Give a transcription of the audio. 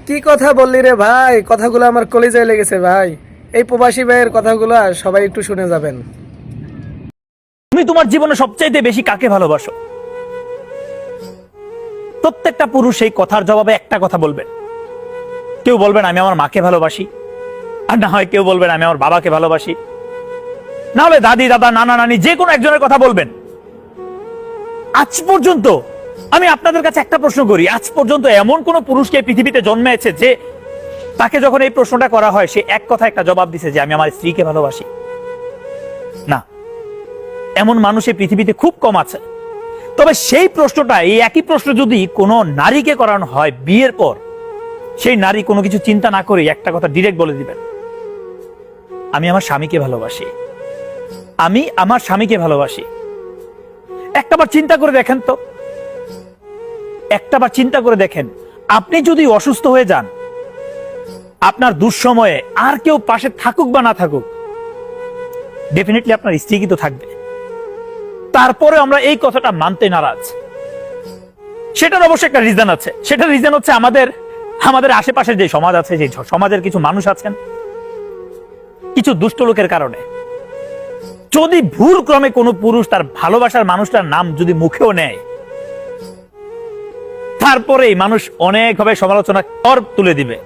কি কথা বললি রে ভাই, কথাগুলো আমার কলিজায় লেগেছে ভাই। এই প্রবাসী ভাইয়ের কথাগুলো সবাই একটু শুনে যাবেন। তুমি তোমার জীবনে সবচাইতে বেশি কাকে ভালোবাসো? প্রত্যেকটা পুরুষ এই কথার জবাবে একটা কথা বলবেন। কেউ বলবেন আমি আমার মাকে ভালোবাসি, আর না হয় কেউ বলবেন আমি আমার বাবাকে ভালোবাসি, না হলে দাদি দাদা নানা নানি যে কোনো একজনের কথা বলবেন। আজ পর্যন্ত আমি আপনাদের কাছে একটা প্রশ্ন করি, আজ পর্যন্ত এমন কোন পুরুষকে পৃথিবীতে জন্মেছে যে তাকে যখন এই প্রশ্নটা করা হয় সে এক কথা একটা জবাব দিছে যে আমি আমার স্ত্রীকে ভালোবাসি? না, এমন মানুষ এই পৃথিবীতে খুব কম আছে। তবে সেই প্রশ্নটা, এই একই প্রশ্ন যদি কোনো নারীকে করানো হয় বিয়ের পর, সেই নারী কোনো কিছু চিন্তা না করে একটা কথা ডিরেক্ট বলে দিবেন, আমি আমার স্বামীকে ভালোবাসি, আমি আমার স্বামীকে ভালোবাসি। একটাবার চিন্তা করে দেখেন তো, একটাবার চিন্তা করে দেখেন, আপনি যদি অসুস্থ হয়ে যান, আপনার দুঃসময়ে আর কেউ পাশে থাকুক বা না থাকুক, ডেফিনেটলি আপনার স্ত্রী কিন্তু থাকবে। তারপরে আমরা এই কথাটা মানতে নারাজ। সেটার অবশ্যই একটা রিজন আছে। সেটার রিজন হচ্ছে আমাদের আশেপাশের যে সমাজ আছে, যে সমাজের কিছু মানুষ আছেন, কিছু দুষ্ট লোকের কারণে যদি ভুল ক্রমে কোনো পুরুষ তার ভালোবাসার মানুষটার নাম যদি মুখেও নেয়, তারপরে মানুষ অনেকভাবে সমালোচনা তুলে দিবে।